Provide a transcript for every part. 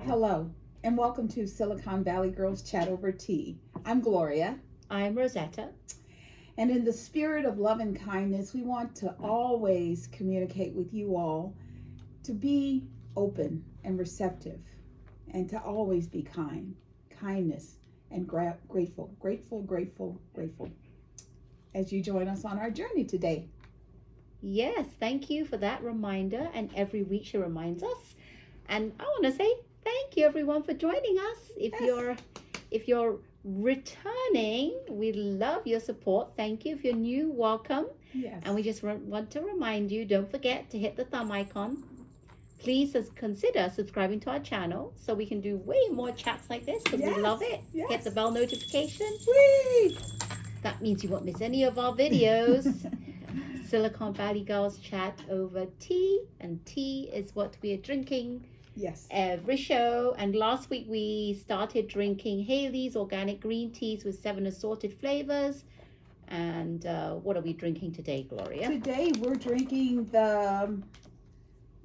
Hello, and welcome to Silicon Valley Girls Chat Over Tea. I'm Gloria, I'm Rosetta. and in the spirit of love and kindness, we want to always communicate with you all to be open and receptive, and to always be kind, kindness, and grateful, grateful as you join us on our journey today. Yes, thank you for that reminder. And every week she reminds us. And I want to say thank you everyone for joining us. If you're returning, we love your support. Thank you. If you're new, welcome. Yes. And we just want to remind you, don't forget to hit the thumb icon. Please consider subscribing to our channel so we can do way more chats like this because we love it. Yes. Hit the bell notification. Whee! That means you won't miss any of our videos. Silicon Valley Girls Chat Over Tea, and tea is what we are drinking every show. And last week we started drinking Haley's organic green teas with 7 assorted flavors. And what are we drinking today, Gloria? Today we're drinking the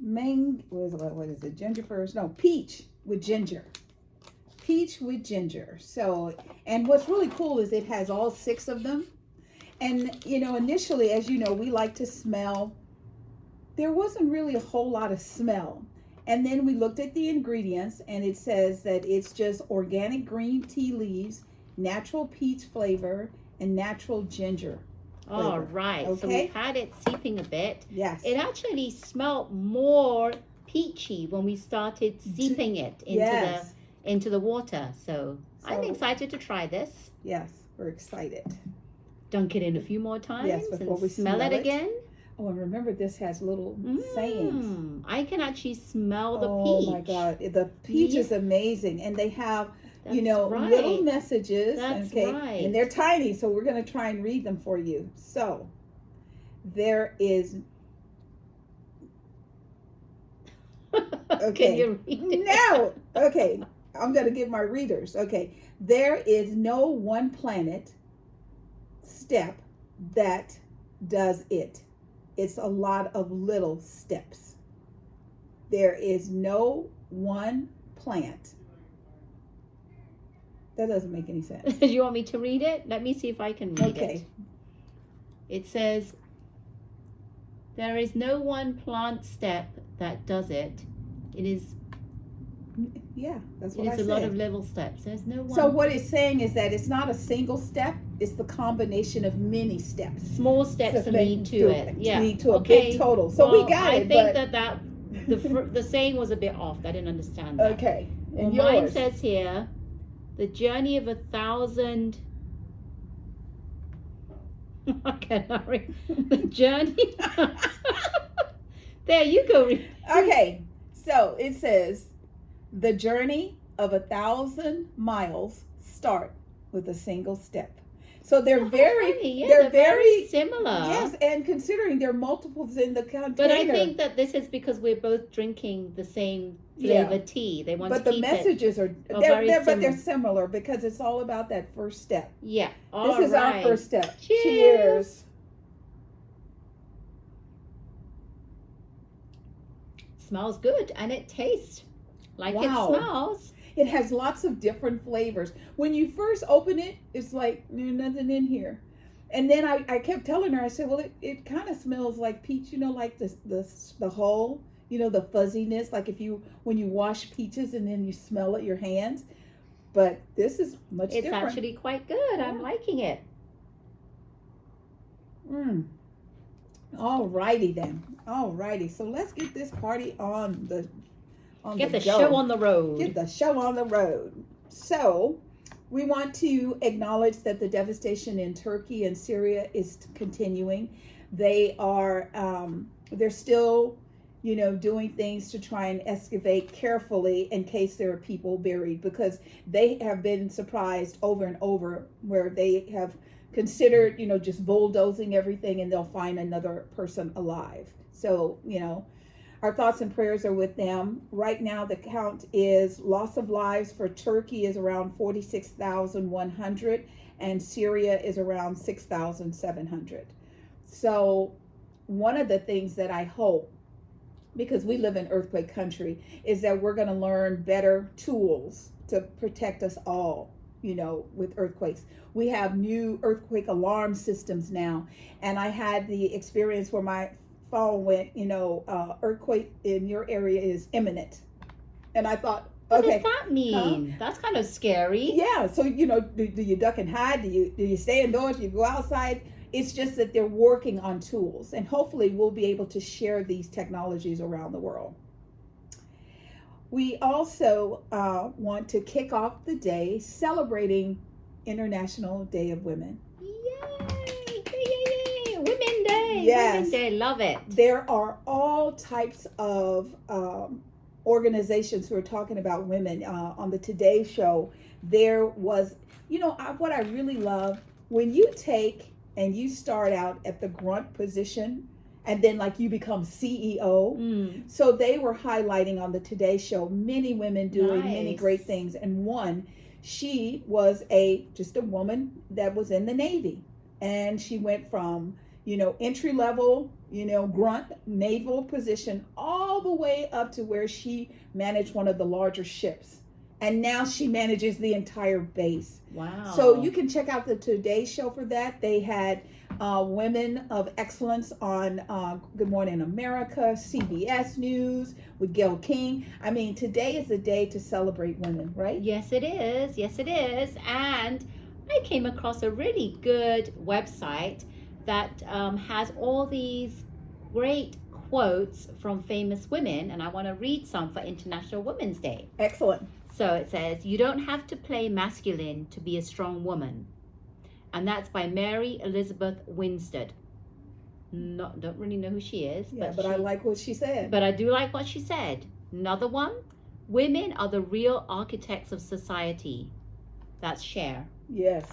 what is it? Ginger first? No, peach with ginger. Peach with ginger. So, and what's really cool is it has all 6 of them. And, initially, as you know, we like to smell. There wasn't really a whole lot of smell. And then we looked at the ingredients, and it says that it's just organic green tea leaves, natural peach flavor, and natural ginger flavor. All right. Okay? So we've had it seeping a bit. Yes. It actually smelled more peachy when we started seeping it into the water. So I'm excited to try this. Yes, we're excited. Dunk it in a few more times before and we smell it again. Oh, and remember, this has little sayings. I can actually smell the peach. Oh my God, the peach is amazing, and they have That's little messages. That's okay, right. and they're tiny, so we're going to try and read them for you. So there is. Okay. Can you read it? No. Okay, I'm going to give my readers. Okay, there is no one planet step that does it. It's a lot of little steps. There is no one plant. That doesn't make any sense. Do you want me to read it? Let me see if I can read it. Okay. It says, there is no one plant step that does it. It is that's what I said. It's a lot of little steps. There's no one. So what it's saying is that it's not a single step, it's the combination of many steps. Small steps to lead to it. Yeah. Lead to a big total. So we got it. I think the saying was a bit off. I didn't understand that. Okay. And mine says here, the journey of 1,000. Okay, Larry. The journey. There you go. Okay. So it says, the journey of 1,000 miles start with a single step. So they're very similar. Yes, and considering there are multiples in the container. But I think that this is because we're both drinking the same flavor tea. They want but to the keep messages it but they're similar because it's all about that first step. Yeah. This is our first step. Cheers. Smells good and it tastes like it smells. It has lots of different flavors. When you first open it, it's like there's nothing in here. And then I kept telling her, I said, well, it kind of smells like peach, like the hull, the fuzziness, like when you wash peaches and then you smell it your hands. But this is much different. It's actually quite good. Yeah. I'm liking it. All righty then. All righty. So let's get this party on the show on the road. Get the show on the road. So we want to acknowledge that the devastation in Turkey and Syria is continuing. They are they're still doing things to try and excavate carefully in case there are people buried, because they have been surprised over and over where they have considered just bulldozing everything and they'll find another person alive. So our thoughts and prayers are with them. Right now, the count is loss of lives for Turkey is around 46,100 and Syria is around 6,700. So one of the things that I hope because we live in earthquake country, is that we're going to learn better tools to protect us all, with earthquakes. We have new earthquake alarm systems now. And I had the experience where my phone went, earthquake in your area is imminent. And I thought, what okay, does that mean? That's kind of scary. Yeah. So, do you duck and hide? Do you stay indoors? Do you go outside? It's just that they're working on tools, and hopefully we'll be able to share these technologies around the world. We also want to kick off the day celebrating International Day of Women. Yay! Yay! Women Day! Yes. Women Day, love it. There are all types of organizations who are talking about women. On the Today Show, there was, what I really love, when you take and you start out at the grunt position and then like you become CEO. So they were highlighting on the Today Show many women doing many great things. And one, she was just a woman that was in the Navy. And she went from, entry level, grunt naval position all the way up to where she managed one of the larger ships. And now she manages the entire base. Wow. So you can check out the Today Show for that. They had women of excellence on Good Morning America, CBS News with Gayle King. I mean, today is a day to celebrate women, right? Yes, it is. Yes, it is. And I came across a really good website that has all these great quotes from famous women. And I want to read some for International Women's Day. Excellent. So it says, you don't have to play masculine to be a strong woman. And that's by Mary Elizabeth Winstead. Don't really know who she is. Yeah, but I like what she said. But I do like what she said. Another one, women are the real architects of society. That's Cher. Yes.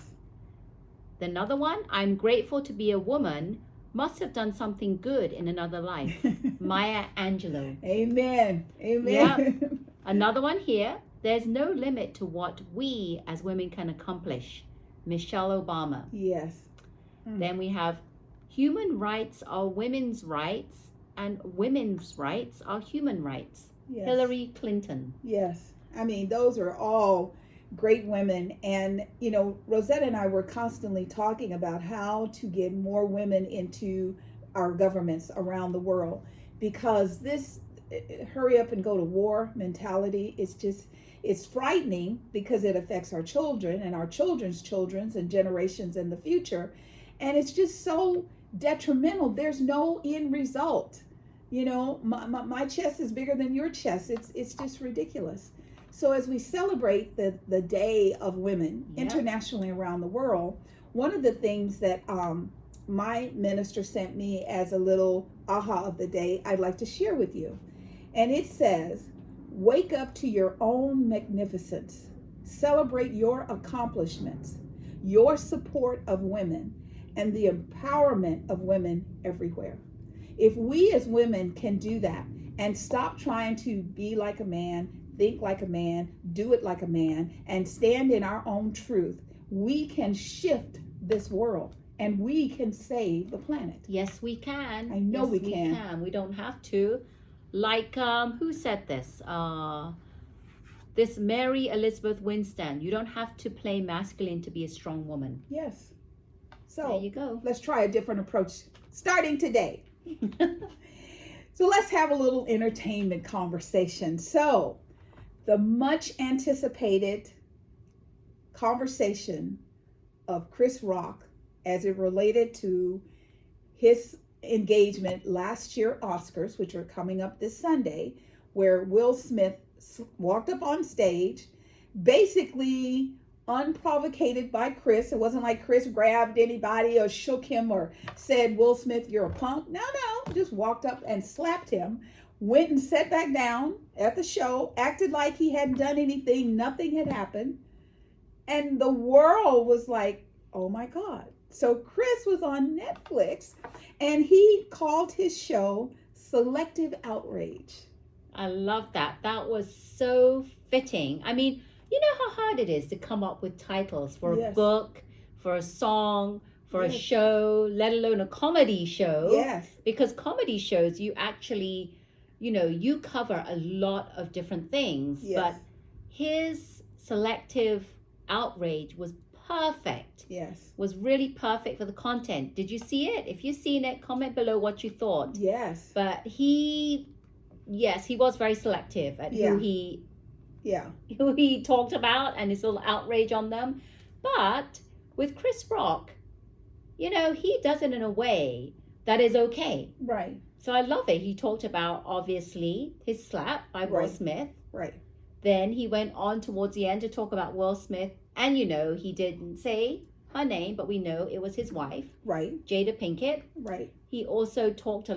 Another one, I'm grateful to be a woman, must have done something good in another life. Maya Angelou. Amen. Amen. Yep. Another one here, there's no limit to what we as women can accomplish. Michelle Obama. Yes. Then we have human rights are women's rights and women's rights are human rights. Yes. Hillary Clinton. Yes. I mean, those are all great women. And, Rosetta and I were constantly talking about how to get more women into our governments around the world, because this hurry up and go to war mentality is just, it's frightening because it affects our children and our children's children's and generations in the future. And it's just so detrimental. There's no end result. My chest is bigger than your chest. It's just ridiculous. So as we celebrate the Day of Women internationally around the world, one of the things that my minister sent me as a little aha of the day, I'd like to share with you. And it says, wake up to your own magnificence. Celebrate your accomplishments, your support of women, and the empowerment of women everywhere. If we as women can do that and stop trying to be like a man, think like a man, do it like a man, and stand in our own truth, we can shift this world and we can save the planet. Yes, we can. I know we can. We don't have to. Like, who said this? This Mary Elizabeth Winstead. You don't have to play masculine to be a strong woman. Yes. So there you go. Let's try a different approach starting today. So let's have a little entertainment conversation. So the much anticipated conversation of Chris Rock as it related to his engagement last year Oscars, which are coming up this Sunday, where Will Smith walked up on stage, basically unprovocated by Chris. It wasn't like Chris grabbed anybody or shook him or said, Will Smith, you're a punk. No, just walked up and slapped him, went and sat back down at the show, acted like he hadn't done anything, nothing had happened. And the world was like, oh my God. So Chris was on Netflix and he called his show Selective Outrage. I love that. That was so fitting. I mean, you know how hard it is to come up with titles for a book, for a song, for a show, let alone a comedy show. Yes. Because comedy shows, you actually you cover a lot of different things, Yes. but his selective outrage was perfect. Yes. Was really perfect for the content. Did you see it? If you've seen it, comment below what you thought. Yes. But he was very selective at who he talked about and his little outrage on them. But with Chris Rock, he does it in a way that is okay. Right. So I love it. He talked about, obviously, his slap by Will Smith. Right. Then he went on towards the end to talk about Will Smith. And, he didn't say her name, but we know it was his wife. Right. Jada Pinkett. Right. He also talked a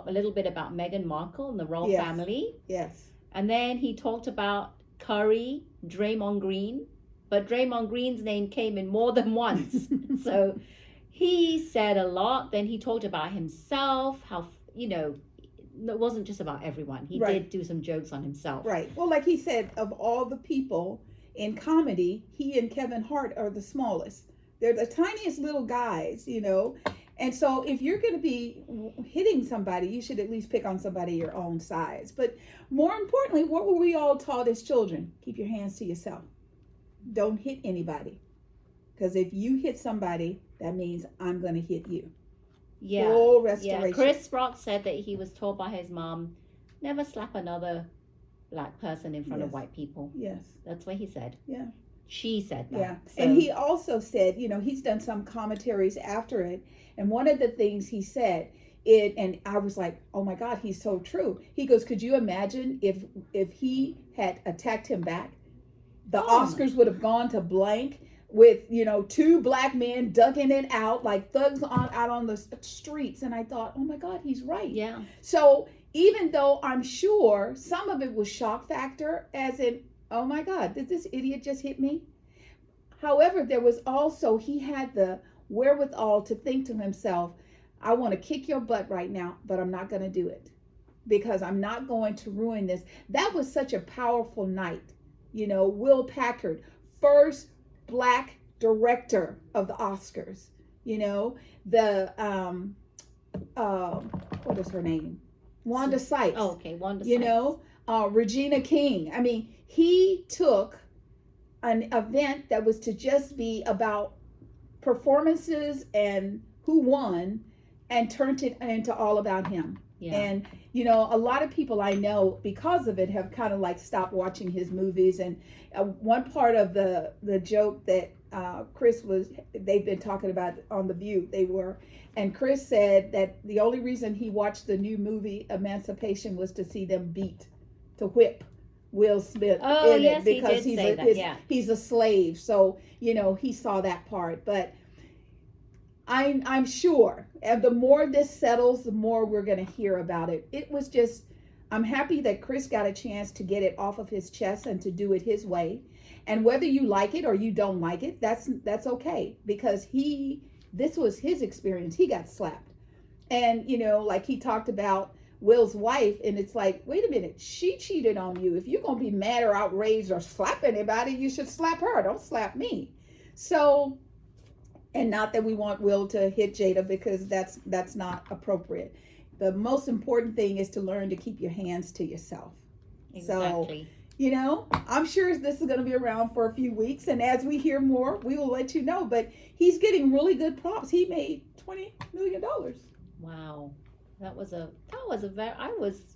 little bit about Meghan Markle and the royal family. Yes. And then he talked about Curry, Draymond Green. But Draymond Green's name came in more than once. So he said a lot. Then he talked about himself, how, it wasn't just about everyone. He did do some jokes on himself. Right. Well, like he said, of all the people in comedy, he and Kevin Hart are the smallest. They're the tiniest little guys, And so if you're going to be hitting somebody, you should at least pick on somebody your own size. But more importantly, what were we all taught as children? Keep your hands to yourself. Don't hit anybody. Because if you hit somebody, that means I'm going to hit you. Yeah. Full restoration. Yeah. Chris Rock said that he was told by his mom, never slap another black person in front of white people. Yes. That's what he said. Yeah. She said that. Yeah. So. And he also said, he's done some commentaries after it. And one of the things he said, and I was like, oh my God, he's so true. He goes, could you imagine if he had attacked him back? The Oscars would have gone to blank with, two black men ducking it out like thugs out on the streets. And I thought, oh my God, he's right. Yeah. So even though I'm sure some of it was shock factor, as in, oh my God, did this idiot just hit me? However, there was also, he had the wherewithal to think to himself, I want to kick your butt right now, but I'm not going to do it because I'm not going to ruin this. That was such a powerful night. Will Packard, first black director of the Oscars, what is her name? Wanda Sykes. Oh, okay. Wanda Sykes. Regina King. I mean, he took an event that was to just be about performances and who won and turned it into all about him. Yeah. And, a lot of people I know because of it have kind of like stopped watching his movies. And one part of the joke that they've been talking about on The View, and Chris said that the only reason he watched the new movie Emancipation was to see them to whip Will Smith in it because he's a slave. So, he saw that part. But I'm sure, and the more this settles, the more we're going to hear about it. It was just, I'm happy that Chris got a chance to get it off of his chest and to do it his way. And whether you like it or you don't like it, that's okay, because this was his experience. He got slapped. And, like he talked about Will's wife, and it's like, wait a minute, she cheated on you. If you're going to be mad or outraged or slap anybody, you should slap her. Don't slap me. So, and not that we want Will to hit Jada, because that's not appropriate. The most important thing is to learn to keep your hands to yourself. Exactly. So, I'm sure this is going to be around for a few weeks, and as we hear more, we will let you know. But he's getting really good props. He made $20 million. Wow. I was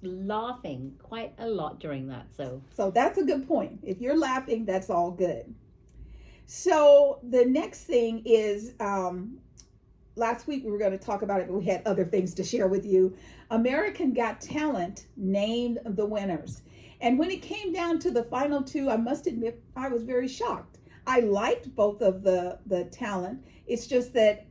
laughing quite a lot during that. So that's a good point. If you're laughing, that's all good. So the next thing is, last week we were going to talk about it, but we had other things to share with you. American Got Talent named the winners. And when it came down to the final two, I must admit, I was very shocked. I liked both of the talent. It's just that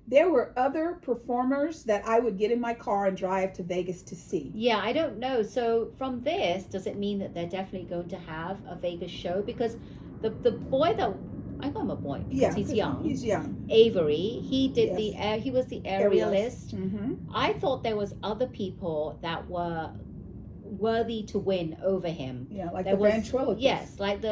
there were other performers that I would get in my car and drive to Vegas to see. Yeah, I don't know. So from this, does it mean that they're definitely going to have a Vegas show? Because the boy that, I call him a boy because he's young. He's young. Avery, he did he was the aerialist. Mm-hmm. I thought there was other people that were worthy to win over him. Yeah, like there the ventriloquist. Yes, like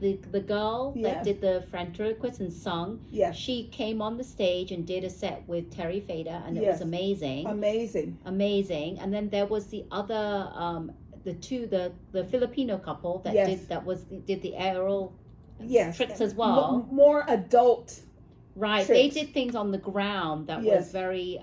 the girl that did the ventriloquist and sung. Yes. She came on the stage and did a set with Terry Fader, and it was amazing. Amazing. And then there was the other the Filipino couple that did the aerial tricks as well. More adult. Right. Tricks. They did things on the ground that was very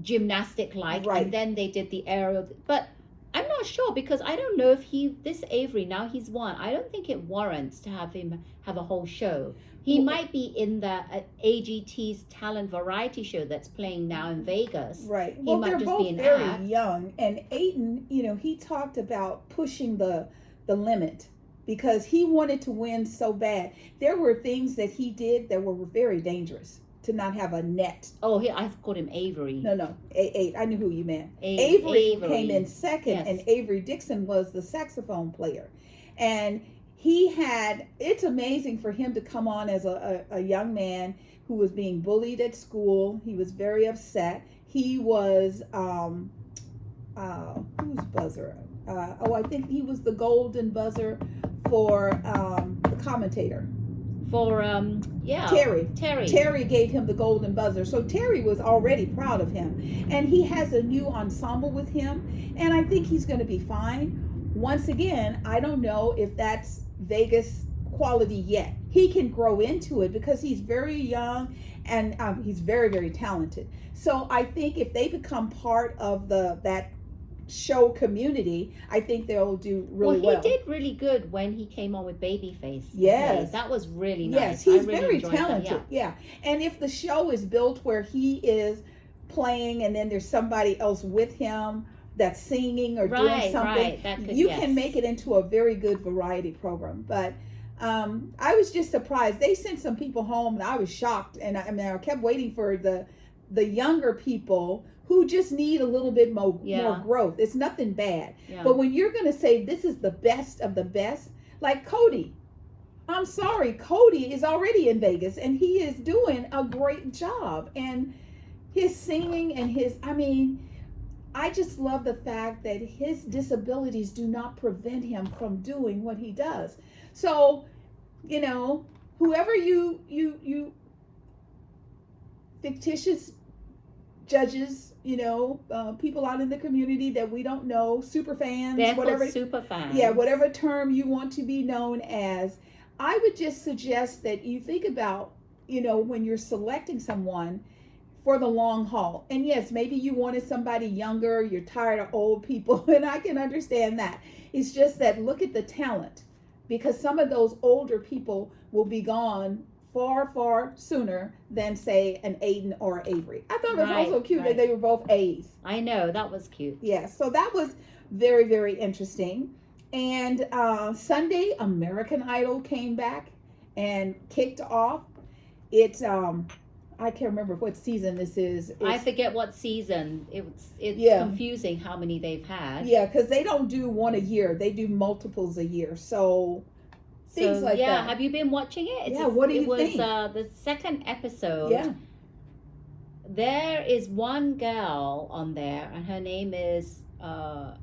gymnastic-like, and then they did the aerial. But I'm not sure, because I don't know if this Avery, now he's won, I don't think it warrants to have him have a whole show. He might be in the AGT's talent variety show that's playing now in Vegas. Right. He might they're just both be an very act. young, and Aiden, he talked about pushing the limit, because he wanted to win so bad. There were things that he did that were very dangerous, to not have a net. Oh, I called him Avery. No. I knew who you meant. Avery came in second, and Avery Dixon was the saxophone player. And it's amazing for him to come on as a young man who was being bullied at school. He was very upset. He was, who's buzzer? I think he was the golden buzzer for the commentator. For Terry. Terry gave him the golden buzzer. So Terry was already proud of him. And he has a new ensemble with him. And I think he's going to be fine. Once again, I don't know if that's Vegas quality yet. He can grow into it because he's very young, and he's very, very talented. So I think if they become part of that show community, I think they'll do really well. He did really good when he came on with Babyface. Yes. That was really nice. Yes, he's really very talented. Yeah. And if the show is built where he is playing and then there's somebody else with him that's singing or doing something, you can make it into a very good variety program. But I was just surprised. They sent some people home, and I was shocked. And I kept waiting for the younger people who just need a little bit more growth. It's nothing bad. Yeah. But when you're going to say this is the best of the best, like Cody, I'm sorry, Cody is already in Vegas, and he is doing a great job. And his singing and I just love the fact that his disabilities do not prevent him from doing what he does. So, whoever you fictitious judges, people out in the community that we don't know, super fans, whatever super fans. Yeah, whatever term you want to be known as, I would just suggest that you think about, when you're selecting someone for the long haul. And yes, maybe you wanted somebody younger, you're tired of old people, and I can understand that. It's just that look at the talent, because some of those older people will be gone far, far sooner than, say, an Aiden or Avery. I thought it was also cute that they were both A's. I know, that was cute. Yeah, so that was very, very interesting. And Sunday, American Idol came back and kicked off. It's I can't remember what season this is. I forget what season. It's confusing how many they've had. Yeah, because they don't do one a year. They do multiples a year. So things like that. Have you been watching it? What do you think? It was the second episode. Yeah. There is one girl on there, and her name is, I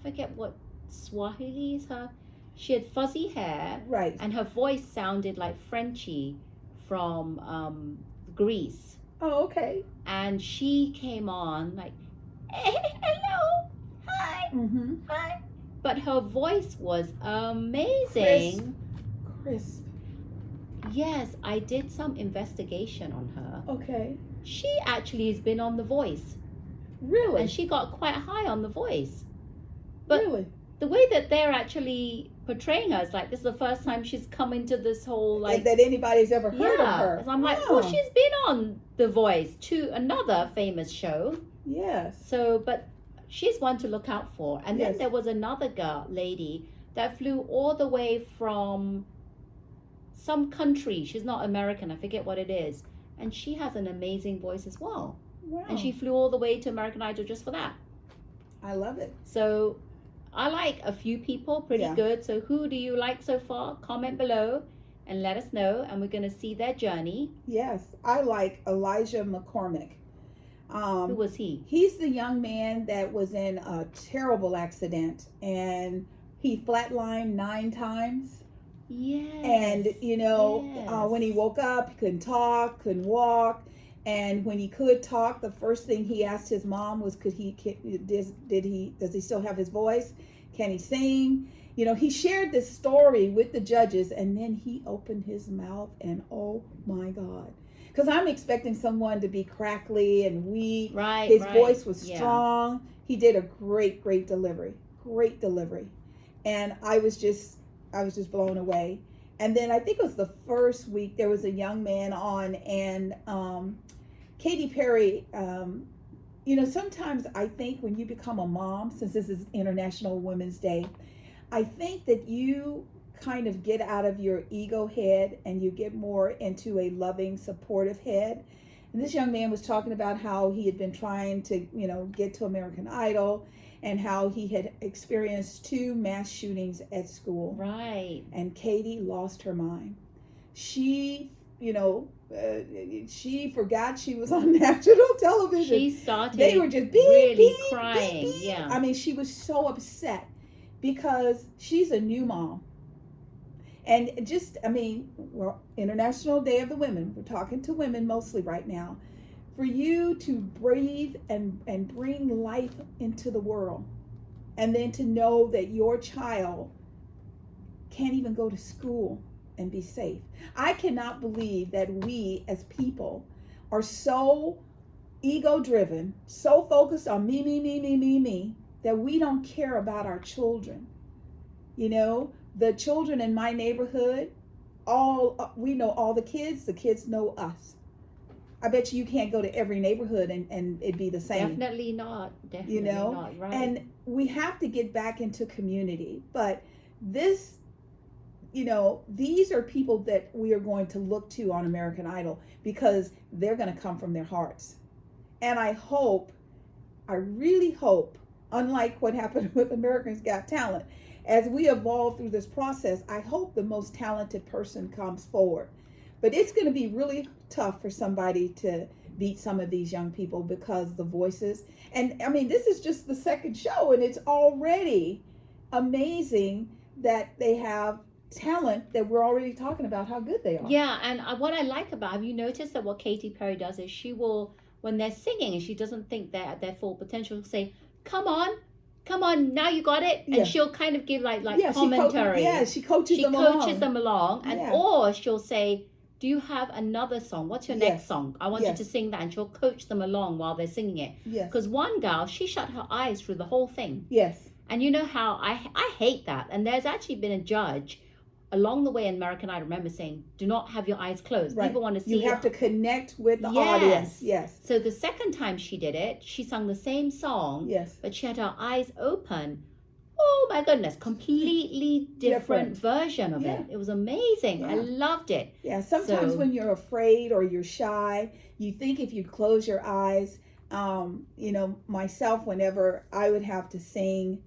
forget what Swahili is her. She had fuzzy hair. Right. And her voice sounded like Frenchie from Greece. Oh, okay. And she came on like, hey, hello, hi, hi. But her voice was amazing. Crisp. Yes, I did some investigation on her. Okay. She actually has been on The Voice. Really? And she got quite high on The Voice. But really? The way that they're actually portraying her is like, this is the first time she's come into this whole like... that anybody's ever heard of her. So I'm like, well, she's been on The Voice, to another famous show. Yes. So, but she's one to look out for. And then there was another lady that flew all the way from some country. She's not American. I forget what it is. And she has an amazing voice as well. Wow. And she flew all the way to American Idol just for that. I love it. So I like a few people pretty good. So who do you like so far? Comment below and let us know. And we're going to see their journey. Yes. I like Elijah McCormick. Who was he? He's the young man that was in a terrible accident and he flatlined 9 times. Yes. And, when he woke up, he couldn't talk, couldn't walk. And when he could talk, the first thing he asked his mom was, does he still have his voice? Can he sing? He shared this story with the judges, and then he opened his mouth, and oh my God. Because I'm expecting someone to be crackly and weak. Right. His voice was strong. He did a great delivery. Great delivery. And I was just blown away. And then I think it was the first week there was a young man on, and Katy Perry, sometimes I think when you become a mom, since this is International Women's Day, I think that you kind of get out of your ego head and you get more into a loving, supportive head. And this young man was talking about how he had been trying to, get to American Idol, and how he had experienced 2 mass shootings at school. Right. And Katie lost her mind. She, she forgot she was on national television. She started They were just really crying. Beep. Yeah. I mean, she was so upset because she's a new mom. And we're International Day of the Women. We're talking to women mostly right now. For you to breathe and bring life into the world, and then to know that your child can't even go to school and be safe. I cannot believe that we as people are so ego-driven, so focused on me, that we don't care about our children. The children in my neighborhood, we know all the kids know us. I bet you can't go to every neighborhood and it'd be the same. Definitely not. Not, right. And we have to get back into community. But this, these are people that we are going to look to on American Idol because they're going to come from their hearts. And I really hope, unlike what happened with America's Got Talent, as we evolve through this process, I hope the most talented person comes forward. But it's going to be really tough for somebody to beat some of these young people because the voices. And I mean, this is just the second show, and it's already amazing that they have talent that we're already talking about how good they are. Yeah, and what I like about, have you noticed that what Katy Perry does is she will, when they're singing and she doesn't think they're at their full potential, say, come on, now you got it. And she'll kind of give like commentary. She coaches them along. And or she'll say, do you have another song? What's your next song? I want you to sing that. And she'll coach them along while they're singing it. Because one girl, she shut her eyes through the whole thing. And you know how I hate that. And there's actually been a judge along the way in American Idol, I remember saying, do not have your eyes closed. Right. People want to see you. Have to connect with the audience. So the second time she did it, she sung the same song, but she had her eyes open. Oh my goodness, completely different version of it. It was amazing. I loved it. Yeah, sometimes when you're afraid or you're shy, you think if you close your eyes, myself, whenever I would have to sing,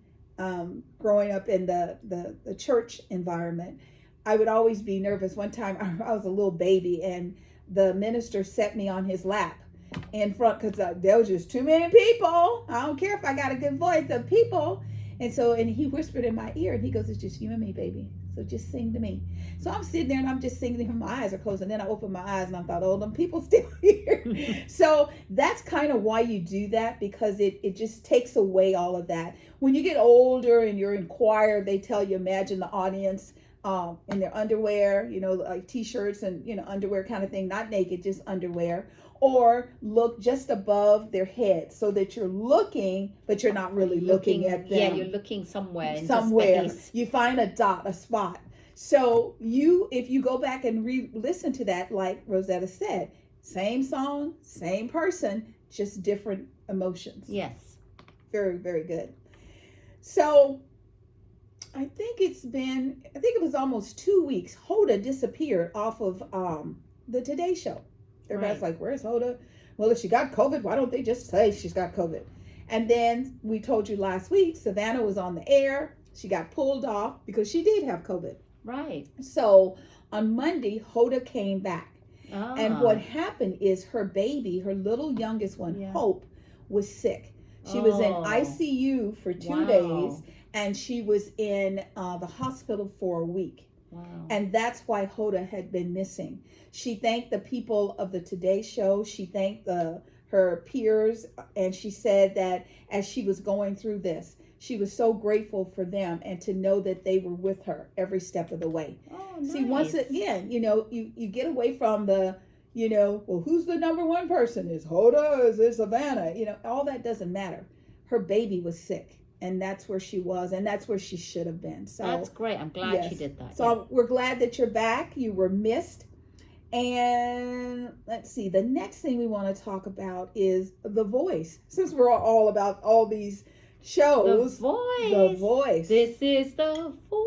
growing up in the church environment, I would always be nervous. One time I was a little baby and the minister set me on his lap in front because there was just too many people. I don't care if I got a good voice of people. And he whispered in my ear and he goes, it's just you and me, baby. So just sing to me. So I'm sitting there and I'm just singing to him. My eyes are closed. And then I opened my eyes and I thought, oh, them people still here. So that's kind of why you do that, because it just takes away all of that. When you get older and you're in choir, they tell you, imagine the audience in their underwear, like t-shirts and, underwear kind of thing, not naked, just underwear. Or look just above their head so that you're looking, but you're not really looking at them. Yeah, you're looking somewhere. You find a dot, a spot. So if you go back and listen to that, like Rosetta said, same song, same person, just different emotions. Yes. Very, very good. So I think it was almost 2 weeks. Hoda disappeared off of the Today Show. Everybody's like, where's Hoda? Well, if she got COVID, why don't they just say she's got COVID? And then we told you last week, Savannah was on the air. She got pulled off because she did have COVID. Right. So on Monday, Hoda came back. And what happened is her baby, her little youngest one, Hope, was sick. She was in ICU for 2 days, and she was in the hospital for a week. Wow. And that's why Hoda had been missing. She thanked the people of the Today Show. She thanked her peers, and she said that as she was going through this, she was so grateful for them and to know that they were with her every step of the way. Oh, nice. See, once again, you get away from the, well, who's the number one person? Is Hoda? Is it Savannah? All that doesn't matter. Her baby was sick, and that's where she was, and that's where she should have been. So that's great. I'm glad she did that. So we're glad that you're back. You were missed. And let's see, the next thing we want to talk about is The Voice. Since we're all about all these shows. The Voice. This is The Voice.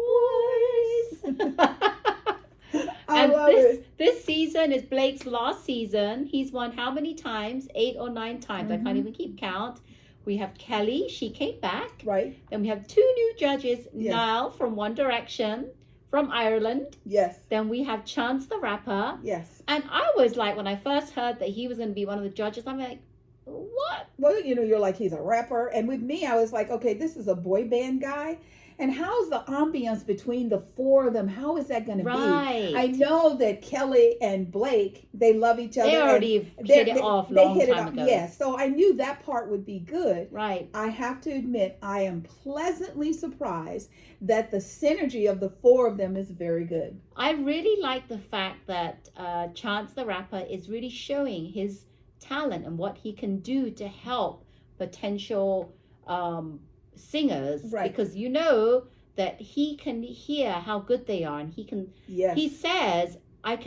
I love it. This season is Blake's last season. He's won how many times? 8 or 9 times. I can't even keep count. We have Kelly. She came back. Right. Then we have 2 new judges. Yes. Niall from One Direction, from Ireland. Yes. Then we have Chance the Rapper. Yes. And I was like, when I first heard that he was going to be one of the judges, I'm like, what? Well, you're like, he's a rapper. And with me, I was like, okay, this is a boy band guy. And how's the ambience between the 4 of them? How is that going to be? I know that Kelly and Blake, they love each other. They already hit it off long time ago. Yes, so I knew that part would be good. Right. I have to admit, I am pleasantly surprised that the synergy of the 4 of them is very good. I really like the fact that Chance the Rapper is really showing his talent and what he can do to help potential singers, right, because that he can hear how good they are, and he says, I've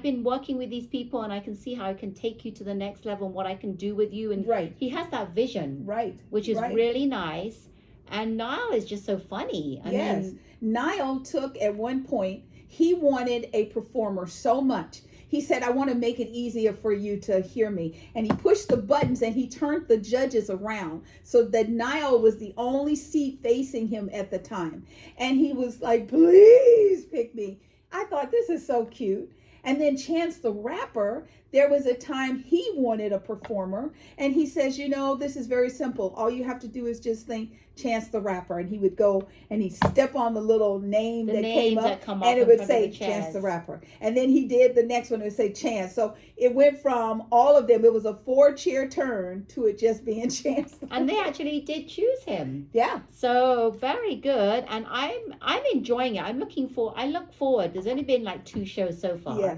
been working with these people and I can see how I can take you to the next level and what I can do with you, and he has that vision, which is really nice. And Niall is just so funny. I mean, Niall took, at one point, he wanted a performer so much. He said, I want to make it easier for you to hear me. And he pushed the buttons and he turned the judges around so that Niall was the only seat facing him at the time. And he was like, please pick me. I thought, this is so cute. And then Chance the Rapper, there was a time he wanted a performer. And he says, this is very simple. All you have to do is just think Chance the Rapper. And he would go and he'd step on the little name that came up, and it would say Chance the Rapper. And then he did the next one, it would say Chance. So it went from all of them, it was a 4-chair turn to it just being Chance. And they actually did choose him. Yeah. So very good. And I'm enjoying it. I look forward. There's only been like 2 shows so far. Yes.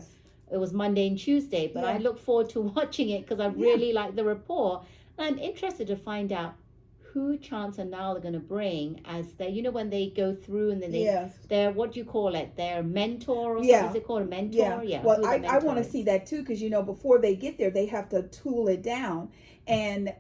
It was Monday and Tuesday, but I look forward to watching it because I really like the rapport. And I'm interested to find out who Chance and Niall are going to bring as their, when they go through and then they're, what do you call it? Their mentor or something? Is it called a mentor? Yeah. Well, I want to see that too, because, before they get there, they have to tool it down. And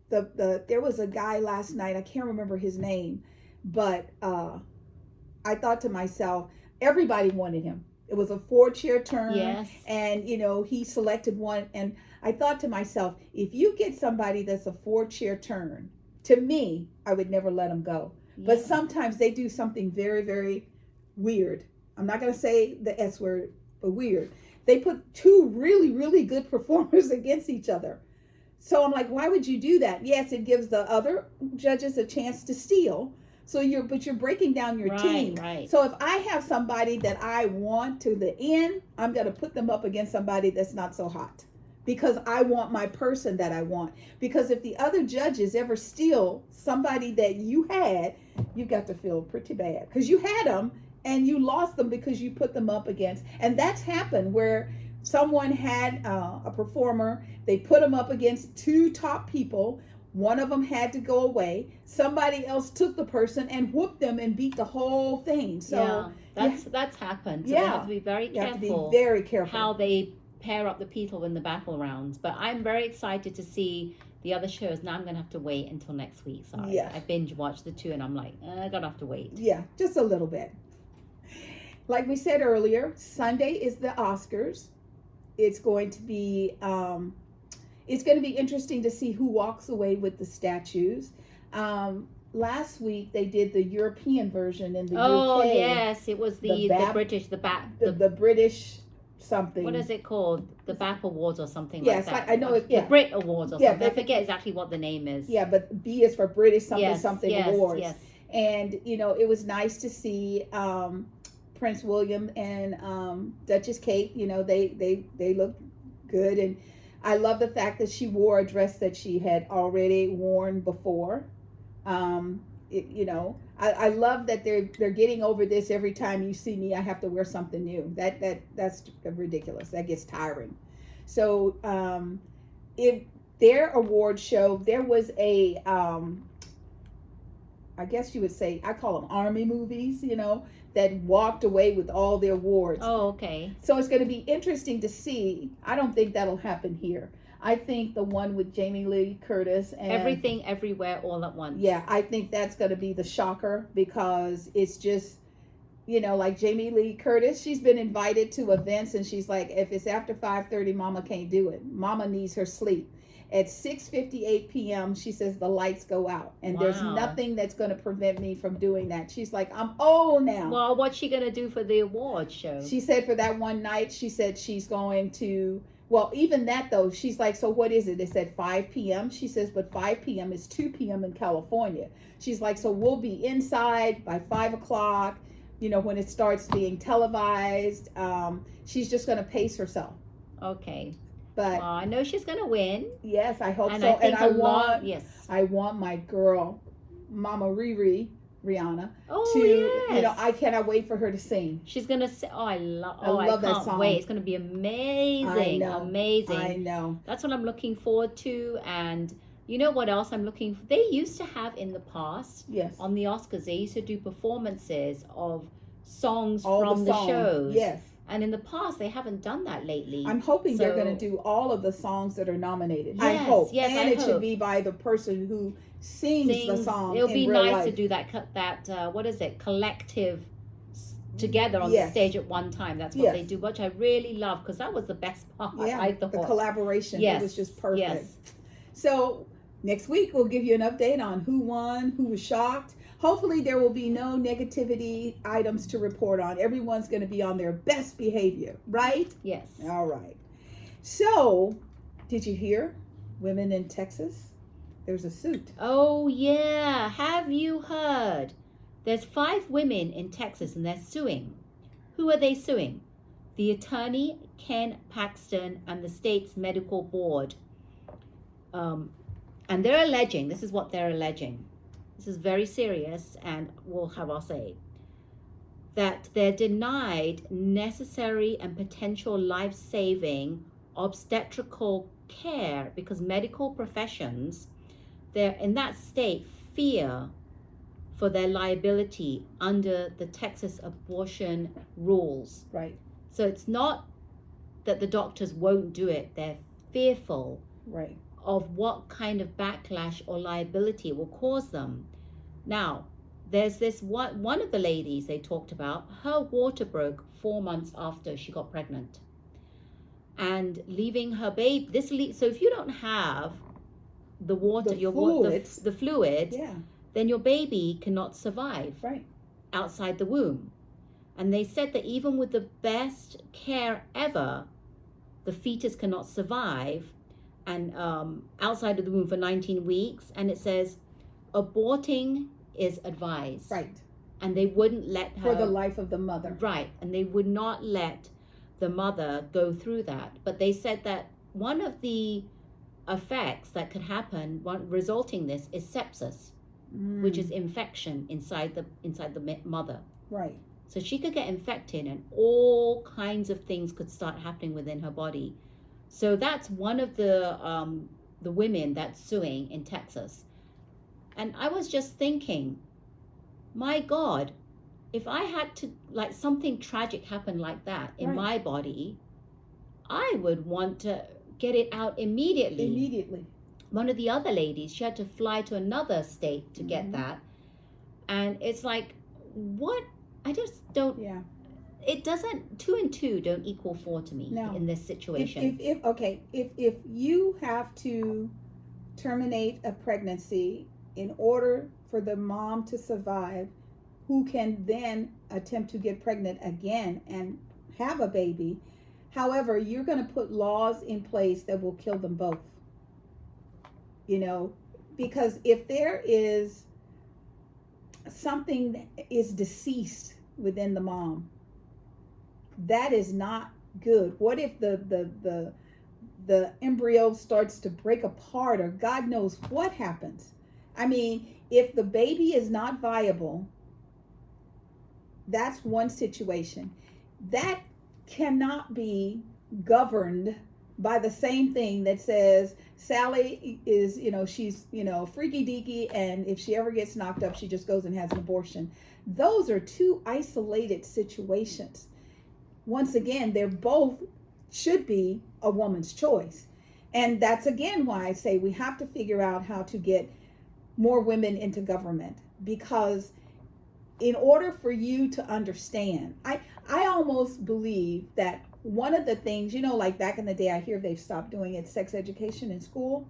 there was a guy last night, I can't remember his name, but I thought to myself, everybody wanted him. It was a 4-chair turn. Yes. And, he selected one. And I thought to myself, if you get somebody that's a 4-chair turn, to me, I would never let them go. Yeah. But sometimes they do something very, very weird. I'm not going to say the S word, but weird. They put 2 really, really good performers against each other. So I'm like, why would you do that? Yes, it gives the other judges a chance to steal. So you're breaking down your team. Right. So if I have somebody that I want to the end, I'm going to put them up against somebody that's not so hot, because I want my person that I want. Because if the other judges ever steal somebody that you had, you got to feel pretty bad, because you had them and you lost them because you put them up against. And that's happened where someone had a performer, they put them up against 2 top people. One of them had to go away. Somebody else took the person and whooped them and beat the whole thing. So that's happened. So they have to be very careful. You have to be very careful how they pair up the people in the battle rounds. But I'm very excited to see the other shows. Now I'm going to have to wait until next week. Sorry. Yeah. I binge watched the 2 and I'm like, I'm going to have to wait. Yeah, just a little bit. Like we said earlier, Sunday is the Oscars. It's going to be interesting to see who walks away with the statues. Last week they did the European version in the UK. Oh yes, it was the British something. What is it called? The BAP Awards or something Yes, like that. I know it. Yeah. The Brit Awards or Yeah, something. I forget exactly what the name is. Yeah, but B is for British something Yes, something yes, awards. yes. And it was nice to see Prince William and Duchess Kate. They look good, and I love the fact that she wore a dress that she had already worn before. I love that they're getting over this. Every time you see me, I have to wear something new. That's ridiculous. That gets tiring. So if their award show, there was a I guess you would say, I call them army movies, that walked away with all the awards. Oh, okay. So it's going to be interesting to see. I don't think that'll happen here. I think the one with Jamie Lee Curtis and Everything, Everywhere, All at Once. Yeah, I think that's going to be the shocker, because it's just, like Jamie Lee Curtis, she's been invited to events and she's like, if it's after 5:30, Mama can't do it. Mama needs her sleep. At 6:58 p.m., she says the lights go out, and there's nothing that's going to prevent me from doing that. She's like, I'm old now. Well, what's she going to do for the award show? She said for that one night, she said she's going to, well, even that though, she's like, so what is it? It's at 5 p.m. She says, but 5 p.m. is 2 p.m. in California. She's like, so we'll be inside by 5 o'clock, when it starts being televised. She's just going to pace herself. Okay. But well, I know she's going to win. Yes, I hope and so. I think and I want my girl, Mama Riri, Rihanna, I cannot wait for her to sing. She's gonna sing. I love that song. Wait, it's gonna be amazing. Amazing. I know. That's what I'm looking forward to. And you know what else I'm looking for? They used to have in the past, yes, on the Oscars, they used to do performances of songs from the shows. Yes. And in the past, they haven't done that lately. I'm hoping they're going to do all of the songs that are nominated. Yes, I hope. Yes, and it should be by the person who sings the song. It would be nice life. to do that what is it, collective together on the stage at one time. That's what they do, which I really love, because that was the best part. Yeah, I thought. The collaboration. Yes. It was just perfect. Yes. So next week, we'll give you an update on who won, who was shocked. Hopefully there will be no negativity items to report on. Everyone's going to be on their best behavior, right? Yes. All right. So, did you hear? Women in Texas? There's a suit. Oh, yeah. Have you heard? There's 5 women in Texas and they're suing. Who are they suing? The attorney, Ken Paxton, and the state's medical board. And they're alleging, this is what they're alleging. This is very serious, and we'll have our say, that they're denied necessary and potential life-saving obstetrical care because medical professions, they're in that state, fear for their liability under the Texas abortion rules. Right. So it's not that the doctors won't do it, they're fearful. Right. Of what kind of backlash or liability it will cause them. Now, there's this one of the ladies they talked about, her water broke 4 months after she got pregnant. And leaving her baby, so if you don't have the water, the fluid, then your baby cannot survive outside the womb. And they said that even with the best care ever, the fetus cannot survive and outside of the womb for 19 weeks, and it says aborting is advised. Right. And they wouldn't let her... For the life of the mother. Right. And they would not let the mother go through that. But they said that one of the effects that could happen resulting this is sepsis, which is infection inside the mother. Right. So she could get infected and all kinds of things could start happening within her body. So that's one of the women that's suing in Texas. And I was just thinking, my God, if I had to, like, something tragic happen like that in my body, I would want to get it out immediately. Immediately. One of the other ladies, she had to fly to another state to get that. And it's like, what? I just don't... Yeah. It doesn't, 2 and 2 don't equal 4 to me in this situation. If you have to terminate a pregnancy in order for the mom to survive, who can then attempt to get pregnant again and have a baby, However, you're going to put laws in place that will kill them both. You know, because if there is something that is deceased within the mom, that is not good. What if the embryo starts to break apart, or God knows what happens? I mean, if the baby is not viable, that's one situation. That cannot be governed by the same thing that says Sally is, she's, freaky deaky, and if she ever gets knocked up, she just goes and has an abortion. Those are two isolated situations. Once again, they're both should be a woman's choice. And that's again why I say we have to figure out how to get more women into government, because in order for you to understand, I almost believe that one of the things, like back in the day, I hear they've stopped doing it, sex education in school.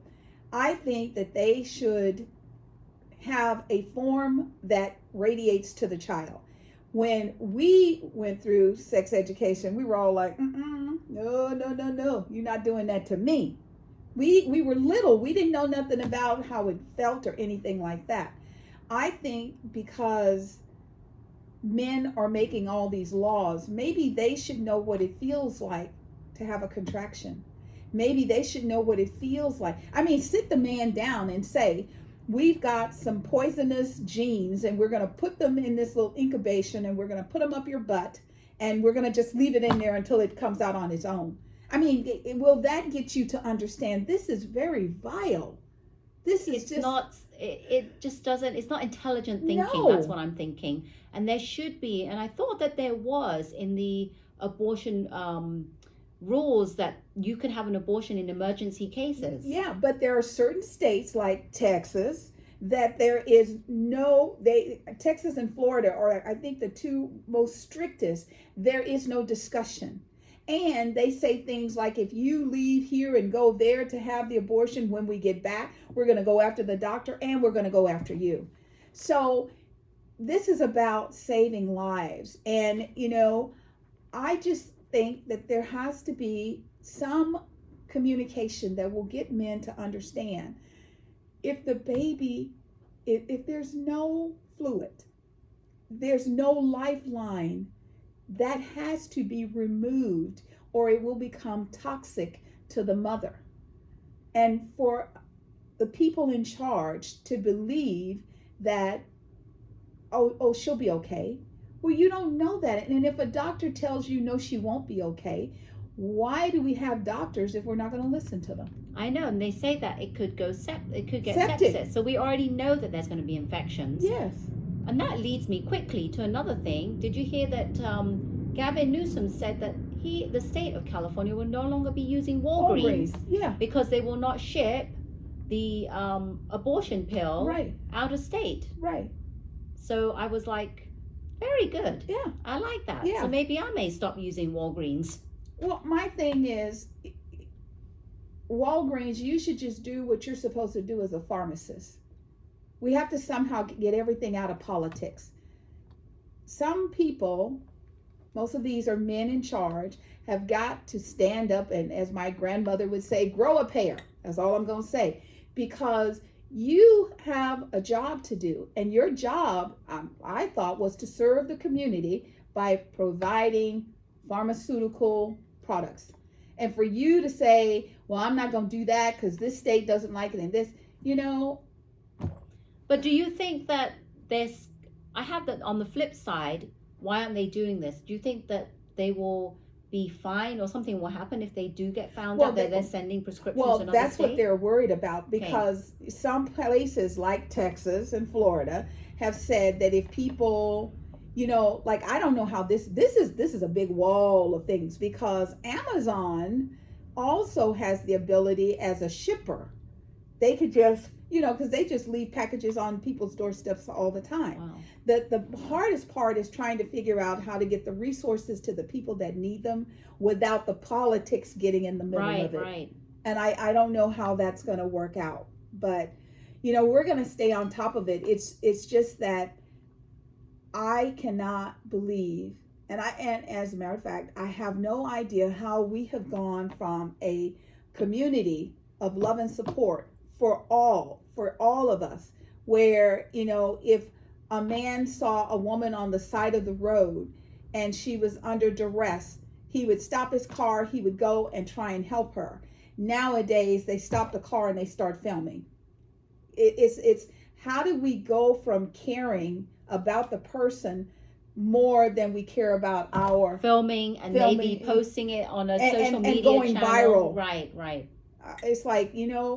I think that they should have a form that radiates to the child. When we went through sex education, we were all like, no, you're not doing that to me. We were little. We didn't know nothing about how it felt or anything like that. I think because men are making all these laws, maybe they should know what it feels like to have a contraction. Maybe they should know what it feels like. I mean, sit the man down and say, we've got some poisonous genes and we're going to put them in this little incubation and we're going to put them up your butt and we're going to just leave it in there until it comes out on its own. I mean, will that get you to understand this is very vile? This is it just doesn't, it's not intelligent thinking. No. That's what I'm thinking. And there should be, and I thought that there was in the abortion rules that you could have an abortion in emergency cases. Yeah, but there are certain states like Texas that there is Texas and Florida are, I think, the two most strictest. There is no discussion. And they say things like, if you leave here and go there to have the abortion, when we get back, we're going to go after the doctor and we're going to go after you. So this is about saving lives. And, I just think that there has to be some communication that will get men to understand if the baby, if there's no fluid, there's no lifeline, that has to be removed or it will become toxic to the mother. And for the people in charge to believe that, oh, she'll be okay. Well, you don't know that. And if a doctor tells you, no, she won't be okay, why do we have doctors if we're not going to listen to them? I know, and they say that it could get septic. sepsis. So we already know that there's going to be infections. Yes. And that leads me quickly to another thing. Did you hear that Gavin Newsom said that the state of California will no longer be using Walgreens? Yeah. Because they will not ship the abortion pill out of state. Right. So I was like, very good. Yeah. I like that. Yeah. So maybe I may stop using Walgreens. Well, my thing is, Walgreens, you should just do what you're supposed to do as a pharmacist. We have to somehow get everything out of politics. Some people, most of these are men in charge, have got to stand up and, as my grandmother would say, grow a pair. That's all I'm going to say. Because you have a job to do. And your job, I thought, was to serve the community by providing pharmaceutical products. And for you to say, well, I'm not going to do that because this state doesn't like it and this, But do you think that I have that on the flip side, why aren't they doing this? Do you think that they will be fined or something will happen if they do get found out that they're sending prescriptions to another that's state? what they're worried about, because some places like Texas and Florida have said that if people, like, I don't know how this is a big wall of things, because Amazon also has the ability as a shipper. They could just, because they just leave packages on people's doorsteps all the time. Wow. The hardest part is trying to figure out how to get the resources to the people that need them without the politics getting in the middle of it. Right. And I don't know how that's going to work out. But, we're going to stay on top of it. It's just that I cannot believe And as a matter of fact, I have no idea how we have gone from a community of love and support for all of us, where, if a man saw a woman on the side of the road and she was under duress, he would stop his car, he would go and try and help her. Nowadays, they stop the car and they start filming. It's how do we go from caring about the person more than we care about our filming and maybe posting it on a social media and going channel. viral. Right. It's like,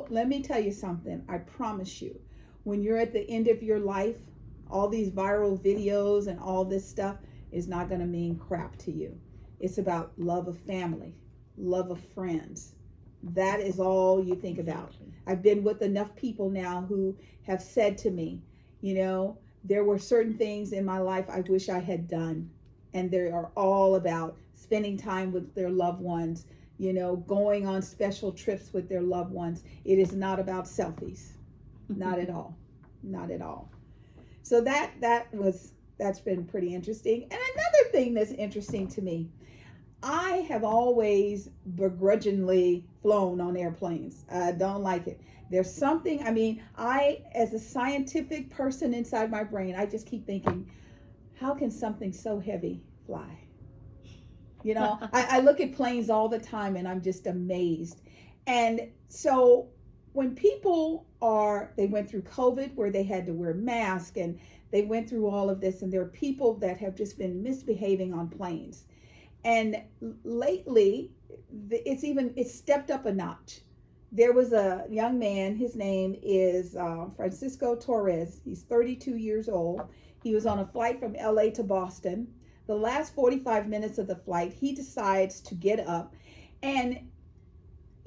let me tell you something. I promise you, when you're at the end of your life, all these viral videos and all this stuff is not going to mean crap to you. It's about love of family, love of friends. That is all you think about. I've been with enough people now who have said to me, there were certain things in my life I wish I had done. And they are all about spending time with their loved ones, going on special trips with their loved ones. It is not about selfies. Not at all. Not at all. So that's been pretty interesting. And another thing that's interesting to me, I have always begrudgingly flown on airplanes. I don't like it. There's something, as a scientific person inside my brain, I just keep thinking, how can something so heavy fly? I look at planes all the time and I'm just amazed. And so when people they went through COVID where they had to wear masks, and they went through all of this, and there are people that have just been misbehaving on planes. And lately, it's stepped up a notch. There was a young man, his name is Francisco Torres. He's 32 years old. He was on a flight from LA to Boston. The last 45 minutes of the flight, he decides to get up. And,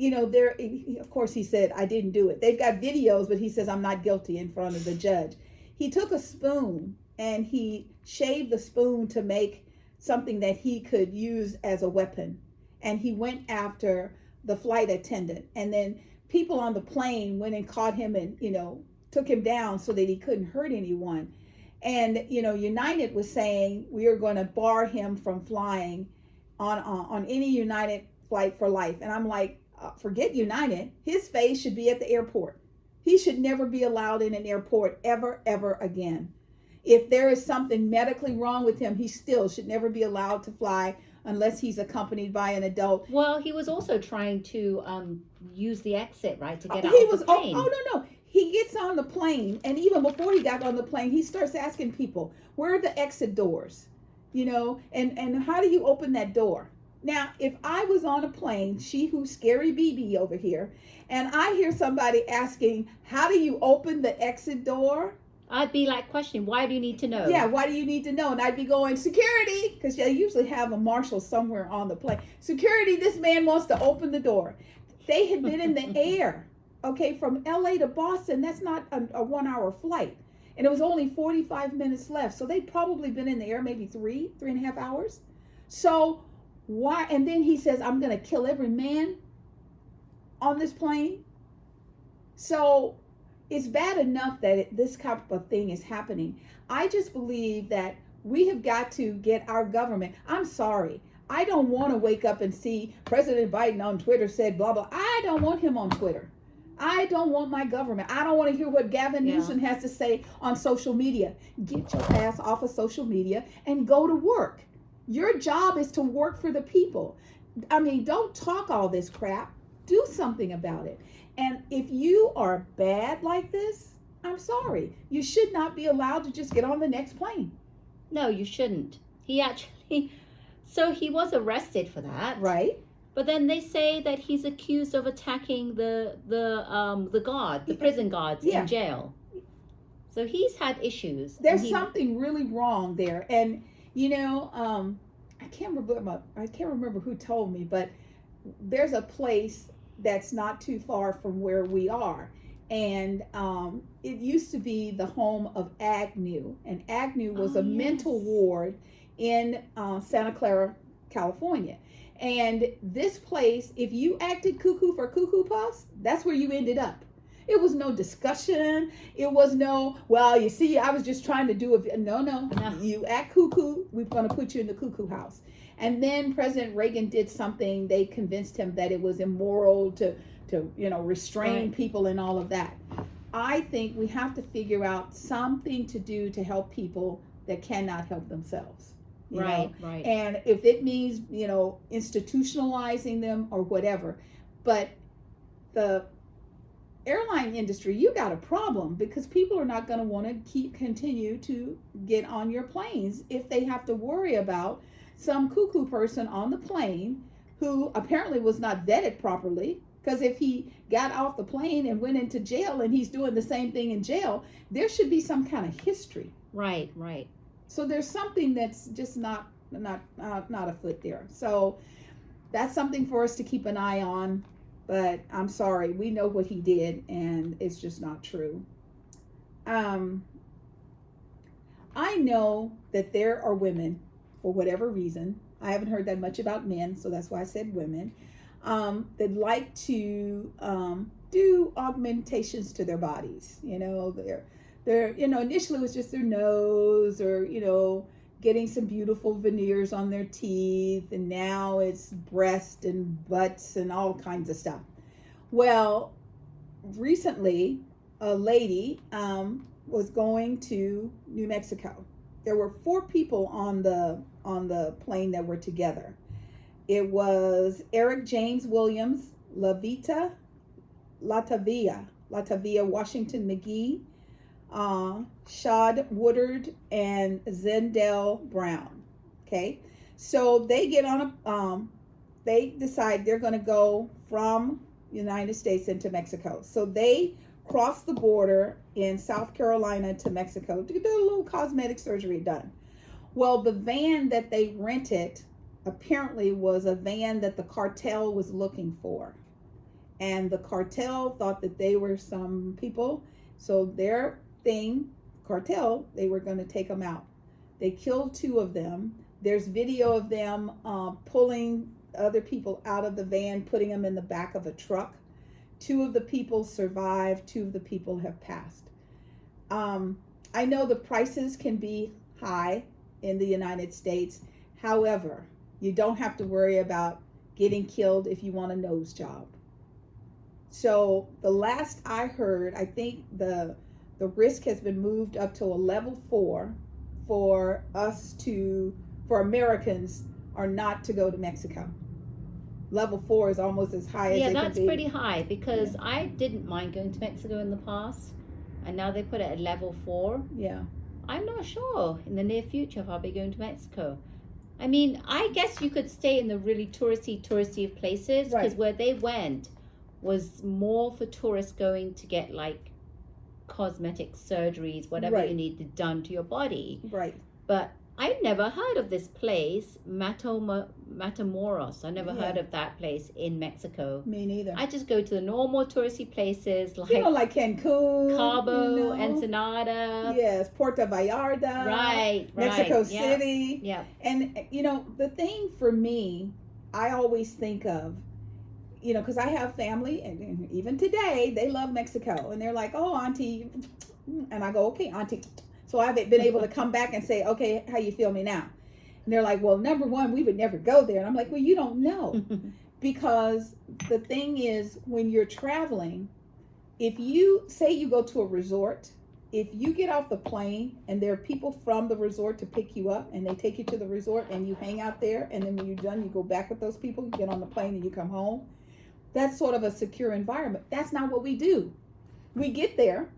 of course, he said, I didn't do it. They've got videos, but he says, I'm not guilty in front of the judge. He took a spoon and he shaved the spoon to make something that he could use as a weapon. And he went after the flight attendant. And then people on the plane went and caught him and, took him down so that he couldn't hurt anyone. And, United was saying we are going to bar him from flying on any United flight for life. And I'm like, forget United. His face should be at the airport. He should never be allowed in an airport ever again. If there is something medically wrong with him, he still should never be allowed to fly unless he's accompanied by an adult. Well, he was also trying to use the exit, right, to get out of the plane. Oh, no. He gets on the plane, and even before he got on the plane, he starts asking people, where are the exit doors? And how do you open that door? Now, if I was on a plane, she who's scary BB over here, and I hear somebody asking, how do you open the exit door? I'd be like questioning, why do you need to know? Yeah, why do you need to know? And I'd be going, security, because they usually have a marshal somewhere on the plane. Security, this man wants to open the door. They had been in the air, from LA to Boston. That's not a 1 hour flight. And it was only 45 minutes left. So they'd probably been in the air maybe 3.5 hours. So why? And then he says, I'm going to kill every man on this plane. So it's bad enough that this type of thing is happening. I just believe that we have got to get our government. I'm sorry. I don't want to wake up and see President Biden on Twitter said blah, blah. I don't want him on Twitter. I don't want my government. I don't want to hear what Gavin Newsom has to say on social media. Get your ass off of social media and go to work. Your job is to work for the people. Don't talk all this crap. Do something about it. And if you are bad like this, I'm sorry. You should not be allowed to just get on the next plane. No, you shouldn't. He was arrested for that. Right. But then they say that he's accused of attacking the prison guards in jail. So he's had issues. There's something really wrong there. And, I can't remember who told me, but there's a place that's not too far from where we are. And it used to be the home of Agnew. And Agnew was a mental ward in Santa Clara, California. And this place, if you acted cuckoo for Cuckoo Puffs, that's where you ended up. It was no discussion. It was no, well, you see, I was just trying to do it. No. You act cuckoo, we're going to put you in the cuckoo house. And then President Reagan did something. They convinced him that it was immoral to restrain people and all of that. I think we have to figure out something to do to help people that cannot help themselves. Right. And if it means, institutionalizing them or whatever. But the airline industry, you got a problem, because people are not going to want to continue to get on your planes if they have to worry about some cuckoo person on the plane who apparently was not vetted properly. Because if he got off the plane and went into jail and he's doing the same thing in jail, there should be some kind of history. Right. So there's something that's just not afoot there. So that's something for us to keep an eye on. But I'm sorry, we know what he did, and it's just not true. I know that there are women, for whatever reason, I haven't heard that much about men, so that's why I said women, that like to do augmentations to their bodies. They're initially it was just their nose, or getting some beautiful veneers on their teeth, and now it's breast and butts and all kinds of stuff. Well, recently a lady was going to New Mexico. There were 4 people on the plane that were together. It was Eric James Williams, Latavia Washington McGee, Shad Woodard, and Zendel Brown. Okay, so they get on they decide they're going to go from United States into Mexico. So they cross the border in South Carolina to Mexico to get a little cosmetic surgery done. Well, the van that they rented apparently was a van that the cartel was looking for, and the cartel thought that they were some people, so their cartel, they were going to take them out. They killed 2 of them. There's video of them pulling other people out of the van, putting them in the back of a truck. 2 of the people survived. 2 of the people have passed. I know the prices can be high in the United States. However, you don't have to worry about getting killed if you want a nose job. So the last I heard, I think the risk has been moved up to a level 4 for Americans are not to go to Mexico. Level 4 is almost as high as it can be. Yeah, that's pretty high, because I didn't mind going to Mexico in the past, and now they put it at level 4. Yeah. I'm not sure in the near future if I'll be going to Mexico. I mean, I guess you could stay in the really touristy of places, because where they went was more for tourists going to get like cosmetic surgeries, whatever you needed done to your body. Right. But I never heard of this place, Matamoros. I never heard of that place in Mexico. Me neither. I just go to the normal touristy places like like Cancun, Cabo, Ensenada. Yes, Puerto Vallarta. Right. Mexico City. Yeah. And the thing for me, I always think of, because I have family, and even today they love Mexico, and they're like, "Oh, Auntie," and I go, "Okay, Auntie." So I've been able to come back and say, "Okay, how you feel me now?" And they're like, "Well, number one, we would never go there." And I'm like, "Well, you don't know." Because the thing is, when you're traveling, if you say you go to a resort, if you get off the plane and there are people from the resort to pick you up, and they take you to the resort and you hang out there, and then when you're done, you go back with those people, you get on the plane and you come home, that's sort of a secure environment. That's not what we do. We get there,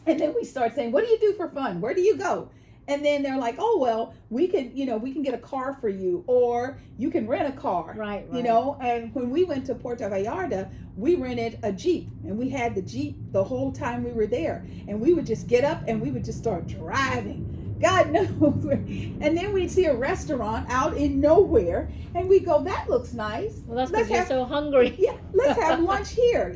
and then we start saying, "What do you do for fun? Where do you go?" And then they're like, "Oh, well, we can get a car for you, or you can rent a car." Right. And when we went to Puerto Vallarta, we rented a Jeep, and we had the Jeep the whole time we were there. And we would just get up and we would just start driving. God knows where. And then we'd see a restaurant out in nowhere, and we go, "That looks nice. Well, that's because you're so hungry." Yeah, let's have lunch here,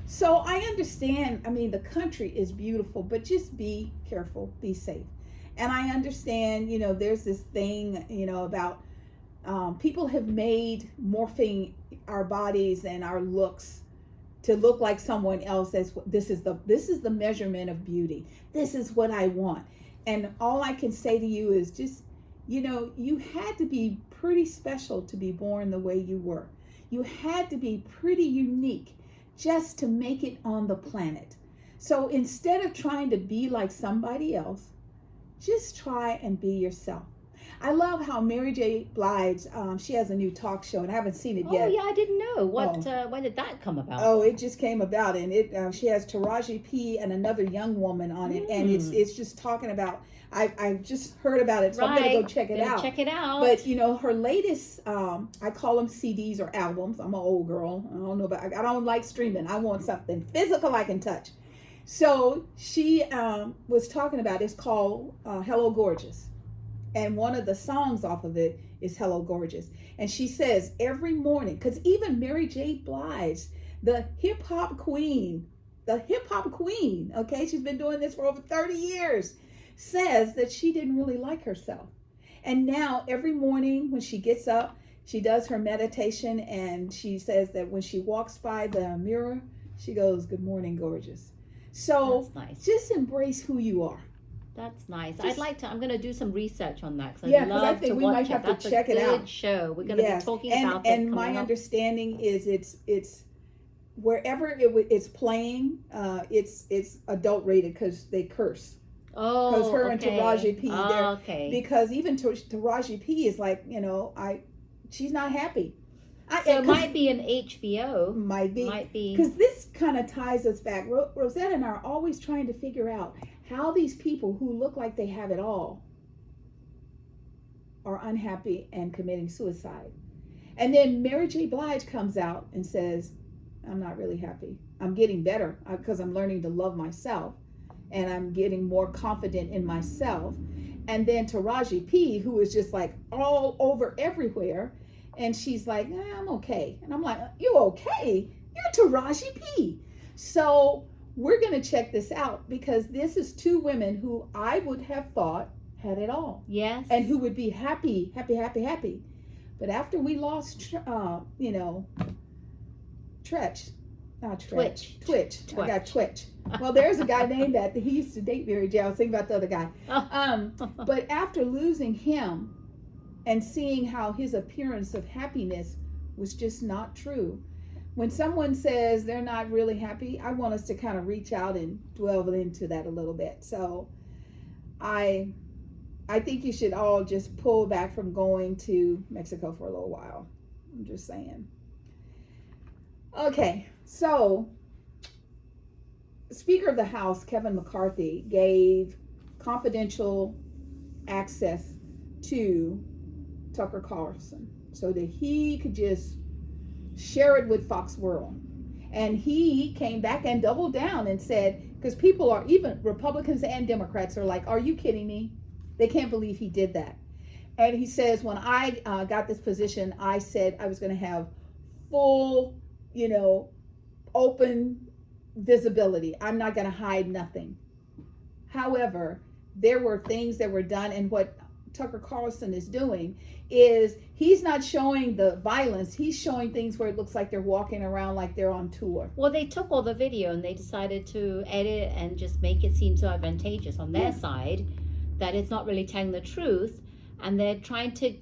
So I understand, the country is beautiful, but just be careful, be safe. And I understand, there's this thing, about people have made morphing our bodies and our looks to look like someone else. This is the measurement of beauty. This is what I want. And all I can say to you is just, you had to be pretty special to be born the way you were. You had to be pretty unique just to make it on the planet. So instead of trying to be like somebody else, just try and be yourself. I love how Mary J. Blige, she has a new talk show, and I haven't seen it yet. Oh yeah, I didn't know. When did that come about? Oh, it just came about, and she has Taraji P. and another young woman on it, and it's just talking about. I just heard about it, so I'm gonna go check it out. Check it out. But her latest, I call them CDs or albums. I'm an old girl. I don't know, but I don't like streaming. I want something physical I can touch. So she was talking about. It's called Hello Gorgeous. And one of the songs off of it is Hello Gorgeous. And she says every morning, because even Mary J. Blige, the hip hop queen, okay, she's been doing this for over 30 years, says that she didn't really like herself. And now every morning when she gets up, she does her meditation, and she says that when she walks by the mirror, she goes, "Good morning, gorgeous." So that's nice. Just embrace who you are. That's nice. I'm going to do some research on that. Because I think we might have to check it out. That's a good show. We're going to be talking about it. And my understanding is it's wherever it's playing, it's adult rated because they curse. Oh, because her and Taraji P. Okay. Because even Taraji P. is like, she's not happy. So it might be an HBO. Might be. Because this kind of ties us back. Rosetta and I are always trying to figure out how these people who look like they have it all are unhappy and committing suicide. And then Mary J. Blige comes out and says, "I'm not really happy. I'm getting better because I'm learning to love myself and I'm getting more confident in myself." And then Taraji P., who is just like all over everywhere, and she's like, "I'm okay." And I'm like, "You okay? You're Taraji P." So we're going to check this out because this is two women who I would have thought had it all. Yes. And who would be happy. But after we lost, Twitch. I got Twitch. Well, there's a guy named that. He used to date Mary J. I was thinking about the other guy. But after losing him and seeing how his appearance of happiness was just not true, when someone says they're not really happy, I want us to kind of reach out and delve into that a little bit. So I think you should all just pull back from going to Mexico for a little while. I'm just saying. Okay, so Speaker of the House, Kevin McCarthy, gave confidential access to Tucker Carlson so that he could just share it with Fox World. And he came back and doubled down and said, because people are, even Republicans and Democrats are like, "Are you kidding me?" They can't believe he did that. And he says, when I got this position, I said I was going to have full, open visibility. I'm not going to hide nothing. However, there were things that were done, and what Tucker Carlson is doing is he's not showing the violence. He's showing things where it looks like they're walking around like they're on tour. Well, they took all the video and they decided to edit and just make it seem so advantageous on their side that it's not really telling the truth, and they're trying to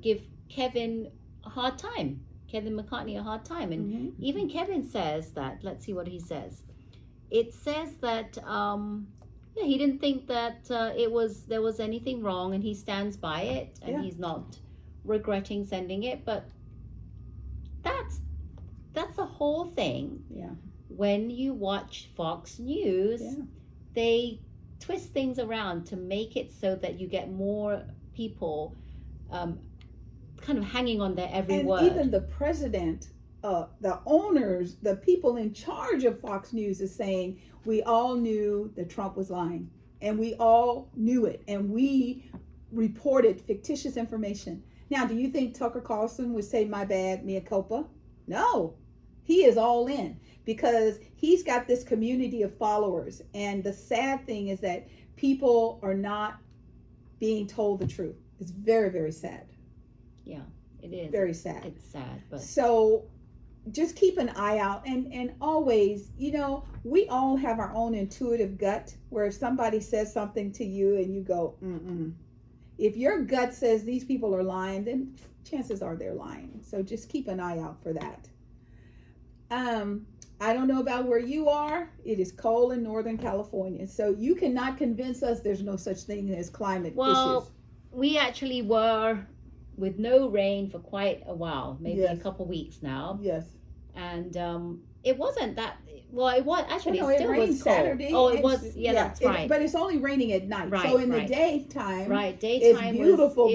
give Kevin a hard time. Kevin McCartney a hard time. And even Kevin says that, let's see what he says. It says that he didn't think that there was anything wrong, and he stands by it, and he's not regretting sending it. But that's the whole thing. Yeah. When you watch Fox News, they twist things around to make it so that you get more people kind of hanging on their every word. And even the president, the owners, the people in charge of Fox News is saying, we all knew that Trump was lying, and we all knew it, and we reported fictitious information. Now, do you think Tucker Carlson would say, "My bad, mea culpa"? No, he is all in because he's got this community of followers. And the sad thing is that people are not being told the truth. It's very, very sad. Yeah, it is. Very sad. It's sad, but so just keep an eye out, and always, we all have our own intuitive gut, where if somebody says something to you and you go, mm-mm. If your gut says these people are lying, then chances are they're lying. So just keep an eye out for that. I don't know about where you are. It is cold in Northern California. So you cannot convince us there's no such thing as climate issues. We actually were with no rain for quite a while, maybe a couple weeks now. Yes. And it wasn't that, well, it was actually, no, it still rained was cold. Saturday. Oh, it was, that's right. But it's only raining at night. Right, so in the daytime, daytime it's beautiful,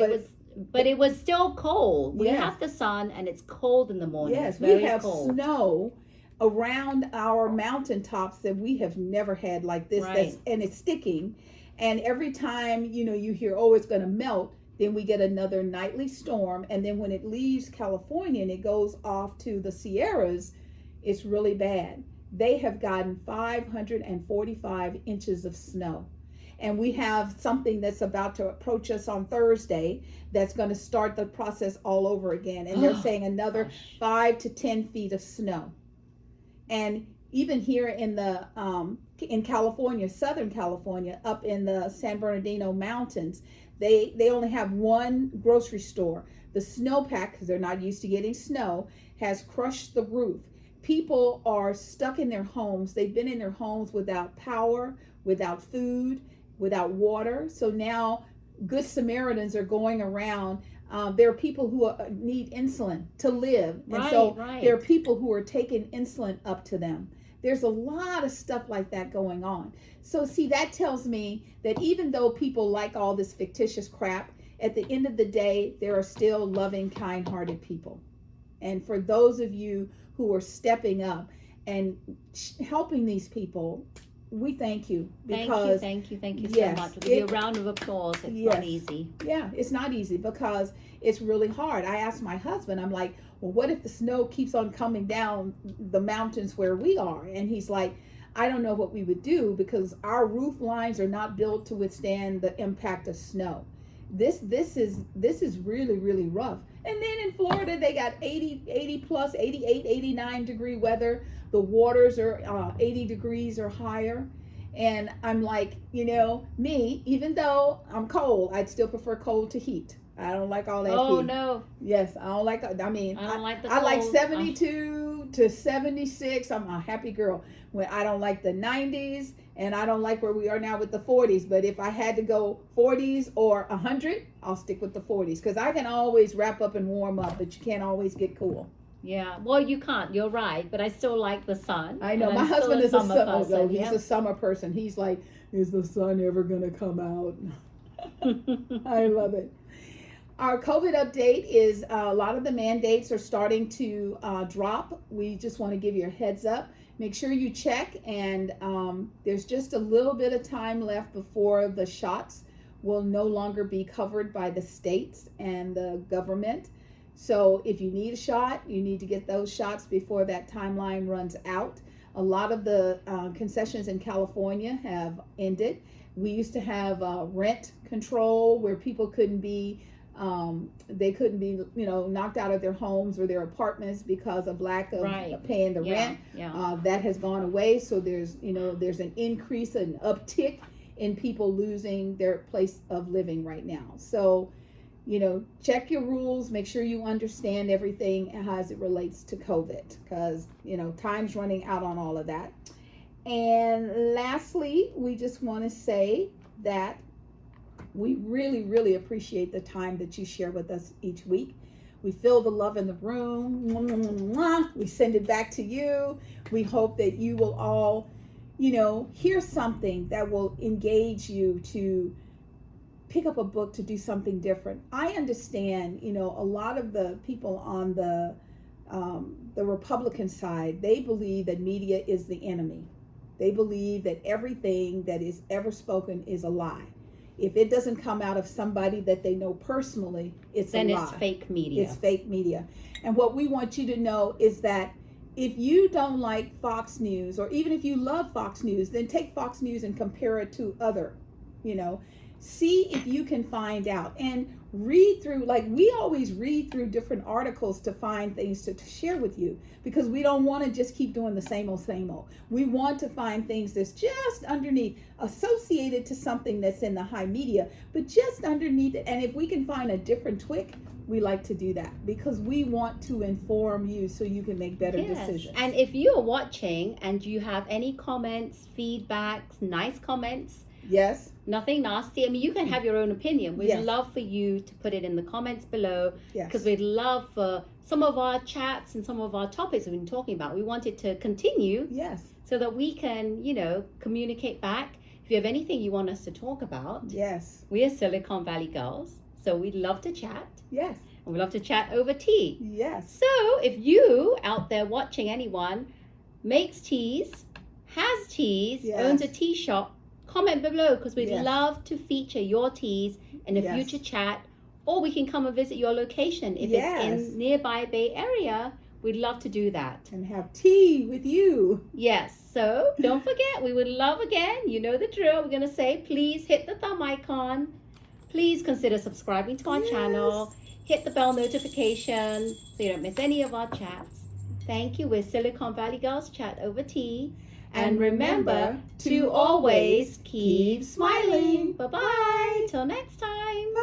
but it was still cold. We have the sun, and it's cold in the morning. Yes, we have snow around our mountaintops that we have never had like this. Right. And it's sticking. And every time, you hear, oh, it's going to melt, then we get another nightly storm. And then when it leaves California and it goes off to the Sierras, it's really bad. They have gotten 545 inches of snow. And we have something that's about to approach us on Thursday that's going to start the process all over again. And they're saying another 5 to 10 feet of snow. And even here in California, Southern California, up in the San Bernardino Mountains, they only have one grocery store. The snowpack, because they're not used to getting snow, has crushed the roof. People are stuck in their homes. They've been in their homes without power, without food, without water. So now Good Samaritans are going around. There are people who need insulin to live. And there are people who are taking insulin up to them. There's a lot of stuff like that going on. So see, that tells me that even though people like all this fictitious crap, at the end of the day, there are still loving, kind-hearted people. And for those of you who are stepping up and helping these people, we thank you. Because thank you so much. Give you a round of applause. It's not easy. Yeah, it's not easy because it's really hard. I asked my husband, I'm like, well, what if the snow keeps on coming down the mountains where we are? And he's like, I don't know what we would do because our roof lines are not built to withstand the impact of snow. This is really, really rough. And then in Florida, they got 80 plus, 88, 89 degree weather. The waters are 80 degrees or higher. And I'm like, me, even though I'm cold, I'd still prefer cold to heat. I don't like all that heat. Oh, no. Yes, I don't like, I don't like the cold. I like 72 to 76. I'm a happy girl. When I don't like the 90s, and I don't like where we are now with the 40s. But if I had to go 40s or 100, I'll stick with the 40s. Because I can always wrap up and warm up, but you can't always get cool. Yeah, well, you can't. You're right. But I still like the sun. I know. My husband is a summer person. He's a summer person. He's like, is the sun ever going to come out? I love it. Our COVID update is a lot of the mandates are starting to drop. We just want to give you a heads up. Make sure you check, and there's just a little bit of time left before the shots will no longer be covered by the states and the government. So if you need a shot, you need to get those shots before that timeline runs out. A lot of the concessions in California have ended. We used to have rent control where people couldn't be knocked out of their homes or their apartments because of lack of paying the rent. That has gone away. So there's an increase, an uptick in people losing their place of living right now. So, check your rules, make sure you understand everything as it relates to COVID, because, time's running out on all of that. And lastly, we just want to say that we really, really appreciate the time that you share with us each week. We feel the love in the room. We send it back to you. We hope that you will all, hear something that will engage you to pick up a book to do something different. I understand, a lot of the people on the Republican side, they believe that media is the enemy. They believe that everything that is ever spoken is a lie. If it doesn't come out of somebody that they know personally, it's a lie. Then it's fake media. It's fake media. And what we want you to know is that if you don't like Fox News, or even if you love Fox News, then take Fox News and compare it to other, see if you can find out and read through, like we always read through different articles to find things to share with you, because we don't want to just keep doing the same old. We want to find things that's just underneath, associated to something that's in the high media, but just underneath it. And if we can find a different twig, we like to do that, because we want to inform you so you can make better decisions. And if you are watching and you have any comments, feedbacks, nice comments, yes, nothing nasty. I mean, you can have your own opinion. We'd love for you to put it in the comments below, because we'd love for some of our chats and some of our topics we've been talking about. We want it to continue, so that we can, communicate back. If you have anything you want us to talk about, we are Silicon Valley girls, so we'd love to chat. And we'd love to chat over tea. So if you out there watching, anyone makes teas, has teas, owns a tea shop, comment below, because we'd love to feature your teas in a future chat, or we can come and visit your location if it's in nearby Bay Area. We'd love to do that and have tea with you. So don't forget, we would love, again, you know the drill, we're going to say, please hit the thumb icon, please consider subscribing to our channel, hit the bell notification so you don't miss any of our chats. Thank you. We're Silicon Valley Girls Chat Over Tea. And remember to always keep smiling. Bye-bye. Till next time.